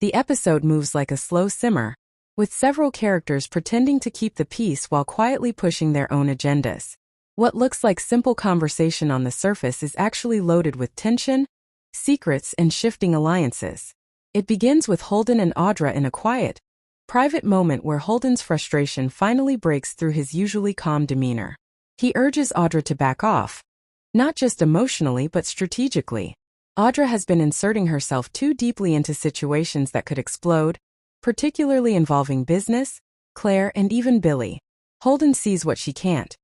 The episode moves like a slow simmer, with several characters pretending to keep the peace while quietly pushing their own agendas. What looks like simple conversation on the surface is actually loaded with tension, secrets, and shifting alliances. It begins with Holden and Audra in a quiet, private moment where Holden's frustration finally breaks through his usually calm demeanor. He urges Audra to back off, not just emotionally but strategically. Audra has been inserting herself too deeply into situations that could explode, particularly involving business, Claire, and even Billy. Holden sees what she can't: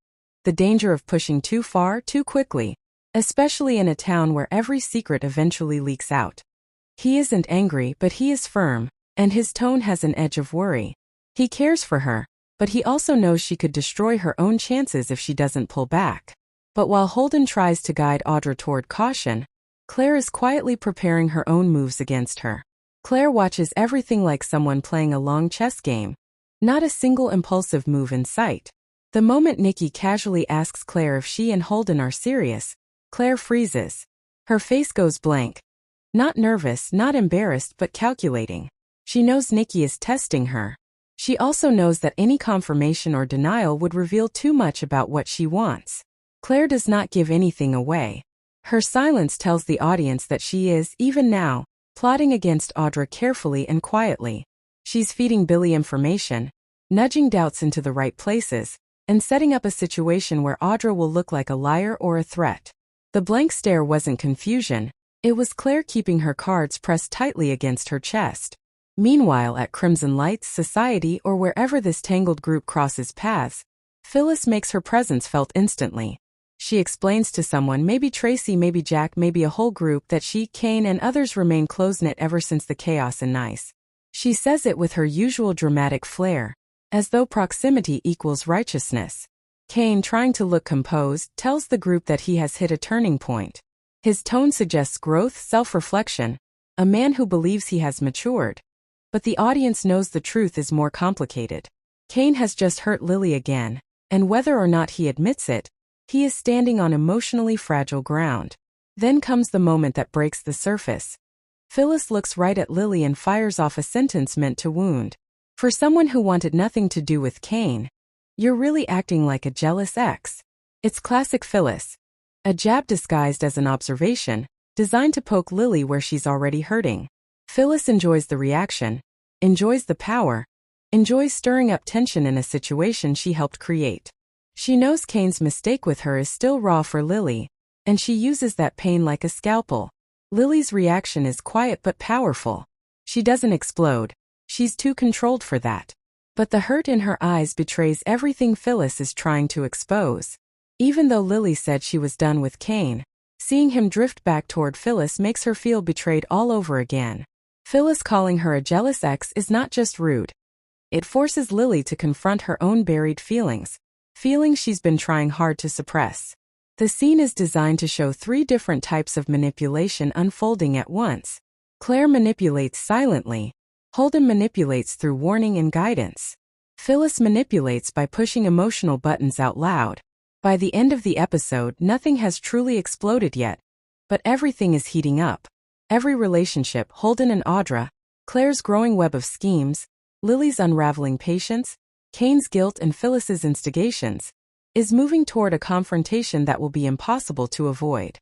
the danger of pushing too far, too quickly, especially in a town where every secret eventually leaks out. He isn't angry, but he is firm, and his tone has an edge of worry. He cares for her, but he also knows she could destroy her own chances if she doesn't pull back. But while Holden tries to guide Audra toward caution, Claire is quietly preparing her own moves against her. Claire watches everything like someone playing a long chess game, not a single impulsive move in sight. The moment Nikki casually asks Claire if she and Holden are serious, Claire freezes. Her face goes blank. Not nervous, not embarrassed, but calculating. She knows Nikki is testing her. She also knows that any confirmation or denial would reveal too much about what she wants. Claire does not give anything away. Her silence tells the audience that she is, even now, plotting against Audra carefully and quietly. She's feeding Billy information, nudging doubts into the right places, and setting up a situation where Audra will look like a liar or a threat. The blank stare wasn't confusion. It was Claire keeping her cards pressed tightly against her chest. Meanwhile, at Crimson Lights, Society, or wherever this tangled group crosses paths, Phyllis makes her presence felt instantly. She explains to someone, maybe Tracy, maybe Jack, maybe a whole group, that she, Kane, and others remain close-knit ever since the chaos in Nice. She says it with her usual dramatic flair, as though proximity equals righteousness. Kane, trying to look composed, tells the group that he has hit a turning point. His tone suggests growth, self-reflection, a man who believes he has matured. But the audience knows the truth is more complicated. Kane has just hurt Lily again, and whether or not he admits it, he is standing on emotionally fragile ground. Then comes the moment that breaks the surface. Phyllis looks right at Lily and fires off a sentence meant to wound. For someone who wanted nothing to do with Kane, you're really acting like a jealous ex. It's classic Phyllis. A jab disguised as an observation, designed to poke Lily where she's already hurting. Phyllis enjoys the reaction, enjoys the power, enjoys stirring up tension in a situation she helped create. She knows Kane's mistake with her is still raw for Lily, and she uses that pain like a scalpel. Lily's reaction is quiet but powerful. She doesn't explode. She's too controlled for that. But the hurt in her eyes betrays everything Phyllis is trying to expose. Even though Lily said she was done with Kane, seeing him drift back toward Phyllis makes her feel betrayed all over again. Phyllis calling her a jealous ex is not just rude. It forces Lily to confront her own buried feelings she's been trying hard to suppress. The scene is designed to show three different types of manipulation unfolding at once. Claire manipulates silently. Holden manipulates through warning and guidance. Phyllis manipulates by pushing emotional buttons out loud. By the end of the episode, nothing has truly exploded yet, but everything is heating up. Every relationship, Holden and Audra, Claire's growing web of schemes, Lily's unraveling patience, Kane's guilt, and Phyllis's instigations, is moving toward a confrontation that will be impossible to avoid.